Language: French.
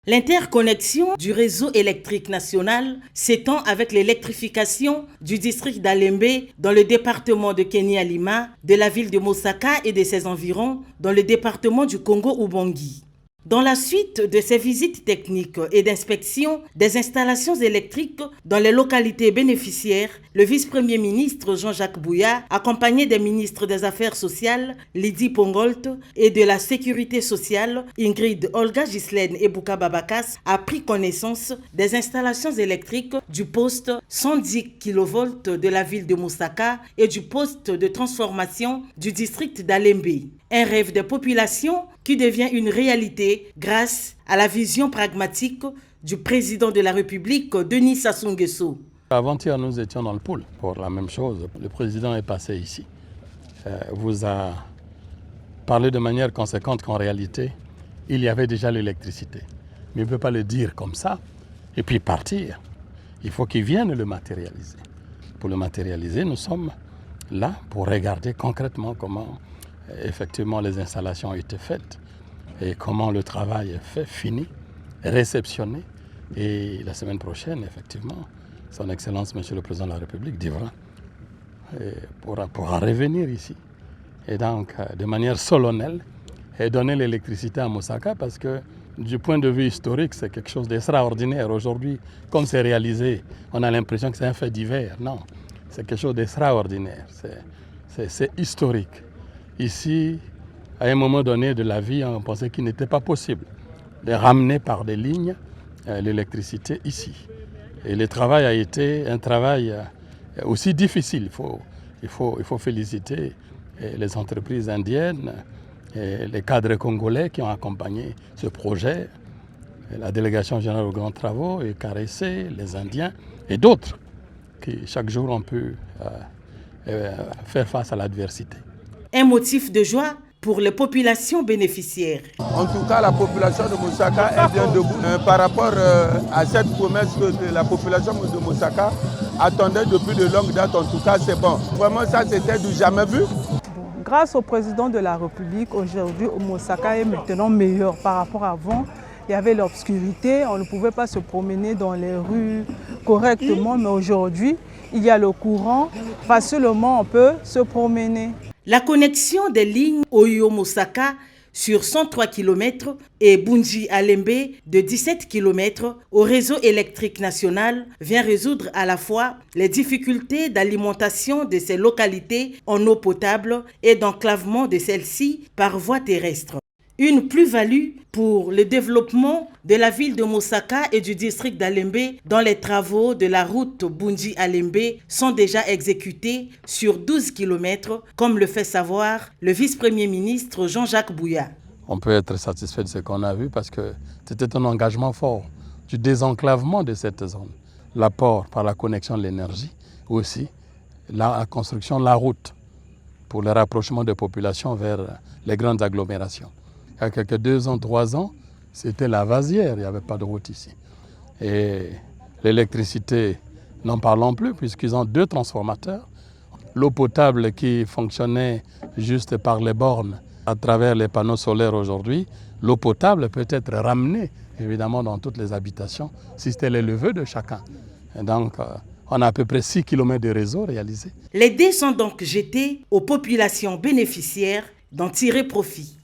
L'interconnexion du réseau électrique national s'étend avec l'électrification du district d'Alembe dans le département de Kenya-Lima, de la ville de Mosaka et de ses environs dans le département du Congo-Ubangi. Dans la suite de ces visites techniques et d'inspection des installations électriques dans les localités bénéficiaires, le vice-premier ministre Jean-Jacques Bouya, accompagné des ministres des Affaires sociales Lydie Pongolt et de la Sécurité sociale Ingrid Olga Ghislaine Ebuka Babakas, a pris connaissance des installations électriques du poste 110 kV de la ville de Mosaka et du poste de transformation du district d'Alembe. Un rêve des populations qui devient une réalité grâce à la vision pragmatique du président de la République, Denis Sassou Nguesso. Avant-hier, nous étions dans le pôle pour la même chose. Le président est passé ici. Vous a parlé de manière conséquente qu'en réalité, il y avait déjà l'électricité. Mais il ne peut pas le dire comme ça et puis partir. Il faut qu'il vienne le matérialiser. Pour le matérialiser, nous sommes là pour regarder concrètement comment effectivement les installations ont été faites et comment le travail est fait, fini, réceptionné. Et la semaine prochaine, effectivement, Son Excellence, Monsieur le Président de la République, pourra revenir ici. Et donc, de manière solennelle, et donner l'électricité à Mosaka parce que du point de vue historique, c'est quelque chose d'extraordinaire. Aujourd'hui, comme c'est réalisé, on a l'impression que c'est un fait divers. Non, c'est quelque chose d'extraordinaire. C'est historique. Ici, à un moment donné de la vie, on pensait qu'il n'était pas possible de ramener par des lignes l'électricité ici. Et le travail a été un travail aussi difficile. Il faut féliciter les entreprises indiennes et les cadres congolais qui ont accompagné ce projet, la délégation générale aux grands travaux, et CAREC, les Indiens et d'autres qui chaque jour ont pu faire face à l'adversité. Un motif de joie pour les populations bénéficiaires. En tout cas, la population de Mosaka est bien debout par rapport à cette promesse que la population de Mosaka attendait depuis de longue date. En tout cas, c'est bon. Vraiment, ça, c'était du jamais vu. Grâce au président de la République, aujourd'hui, Mosaka est maintenant meilleur par rapport à avant. Il y avait l'obscurité, on ne pouvait pas se promener dans les rues correctement, mais aujourd'hui, il y a le courant, facilement on peut se promener. La connexion des lignes Oyo-Mosaka sur 103 km et Bunji-Alembe de 17 km au réseau électrique national vient résoudre à la fois les difficultés d'alimentation de ces localités en eau potable et d'enclavement de celles-ci par voie terrestre. Une plus-value pour le développement de la ville de Mosaka et du district d'Alembe dont les travaux de la route Bunji-Alembe sont déjà exécutés sur 12 km, comme le fait savoir le vice-premier ministre Jean-Jacques Bouya. On peut être satisfait de ce qu'on a vu parce que c'était un engagement fort du désenclavement de cette zone. L'apport par la connexion de l'énergie, aussi la construction de la route pour le rapprochement des populations vers les grandes agglomérations. Il y a quelques 2 ans, 3 ans, c'était la vasière, il n'y avait pas de route ici. Et l'électricité, n'en parlons plus, puisqu'ils ont 2 transformateurs. L'eau potable qui fonctionnait juste par les bornes à travers les panneaux solaires aujourd'hui, l'eau potable peut être ramenée, évidemment, dans toutes les habitations, si c'était le vœu de chacun. Et donc, on a à peu près 6 km de réseau réalisés. Les dés sont donc jetés aux populations bénéficiaires d'en tirer profit.